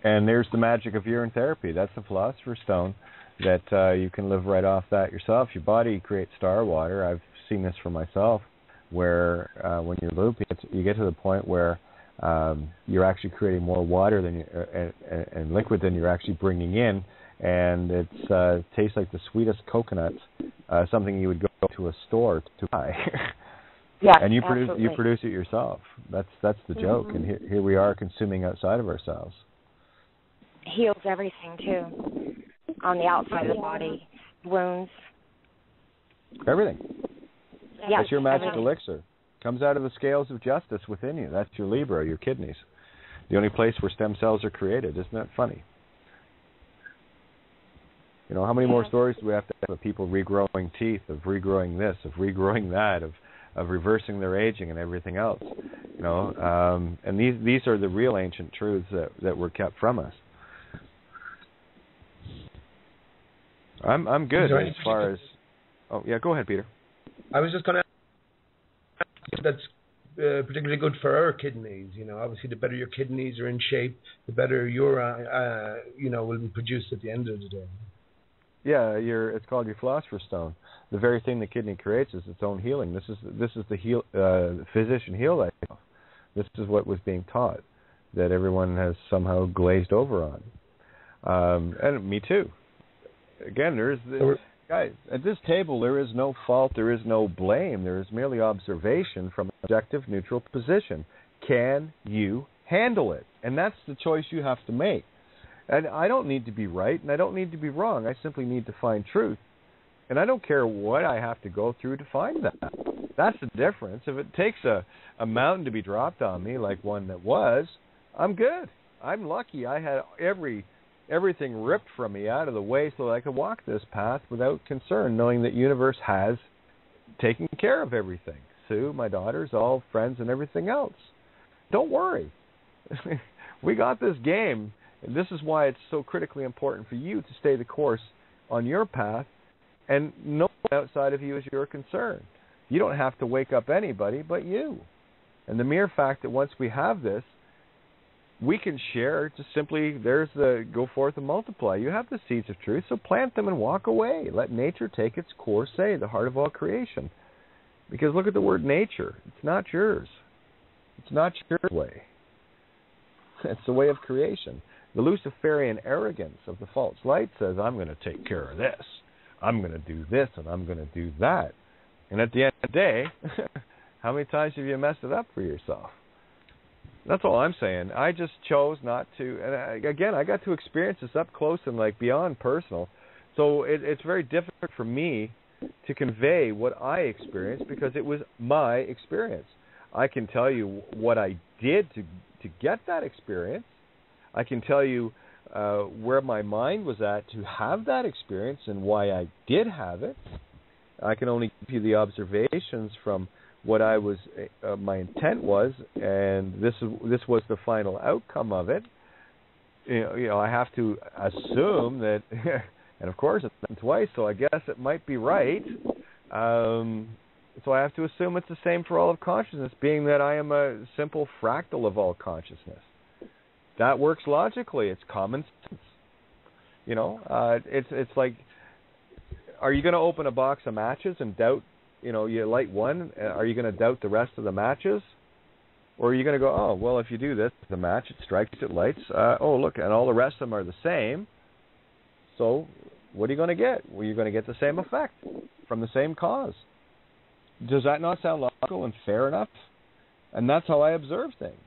And there's the magic of urine therapy. That's the Philosopher's Stone, that you can live right off that yourself. Your body creates star water. I've seen this for myself, where when you're looping, you get to the point where you're actually creating more water than and liquid than you're actually bringing in, and it tastes like the sweetest coconut, something you would go to a store to buy. Yeah, and you absolutely. produce it yourself. That's the joke. And here we are consuming outside of ourselves. Heals everything too, on the outside of the body, wounds. Everything. Yeah, that's your magic everything. elixir. Comes out of the scales of justice within you. That's your Libra, your kidneys. The only place where stem cells are created. Isn't that funny? You know, how many more stories do we have to have of people regrowing teeth, of regrowing this, of regrowing that, of reversing their aging and everything else? You know, and these are the real ancient truths that were kept from us. I'm good as far as. Oh yeah, go ahead, Peter. I was just going to ask if that's particularly good for our kidneys. You know, obviously, the better your kidneys are in shape, the better your will be produced at the end of the day. Yeah, it's called your Philosopher's Stone. The very thing the kidney creates is its own healing. This is the physician heal thyself. This is what was being taught, that everyone has somehow glazed over on, and me too. Again, guys, at this table there is no fault, there is no blame, there is merely observation from an objective, neutral position. Can you handle it? And that's the choice you have to make. And I don't need to be right, and I don't need to be wrong. I simply need to find truth. And I don't care what I have to go through to find that. That's the difference. If it takes a mountain to be dropped on me like one that was, I'm good. I'm lucky. I had everything ripped from me out of the way so that I could walk this path without concern, knowing that universe has taken care of everything. Sue, my daughters, all friends, and everything else. Don't worry. We got this game. And this is why it's so critically important for you to stay the course on your path, and no one outside of you is your concern. You don't have to wake up anybody but you. And the mere fact that once we have this, we can share, just simply, there's the go forth and multiply. You have the seeds of truth, so plant them and walk away. Let nature take its course, say, the heart of all creation. Because look at the word nature. It's not yours. It's not your way. It's the way of creation. The Luciferian arrogance of the false light says, I'm going to take care of this. I'm going to do this and I'm going to do that. And at the end of the day, how many times have you messed it up for yourself? That's all I'm saying. I just chose not to. And again, I got to experience this up close and like beyond personal. So it's very difficult for me to convey what I experienced because it was my experience. I can tell you what I did to get that experience. I can tell you where my mind was at to have that experience and why I did have it. I can only give you the observations from what I was, my intent was, and this was the final outcome of it. You know, I have to assume that, and of course it's happened twice, so I guess it might be right. So I have to assume it's the same for all of consciousness, being that I am a simple fractal of all consciousness. That works logically. It's common sense. You know, it's like, are you going to open a box of matches and doubt, you know, you light one, are you going to doubt the rest of the matches? Or are you going to go, oh, well, if you do this, the match, it strikes, it lights, oh, look, and all the rest of them are the same. So what are you going to get? Well, you're going to get the same effect from the same cause. Does that not sound logical and fair enough? And that's how I observe things.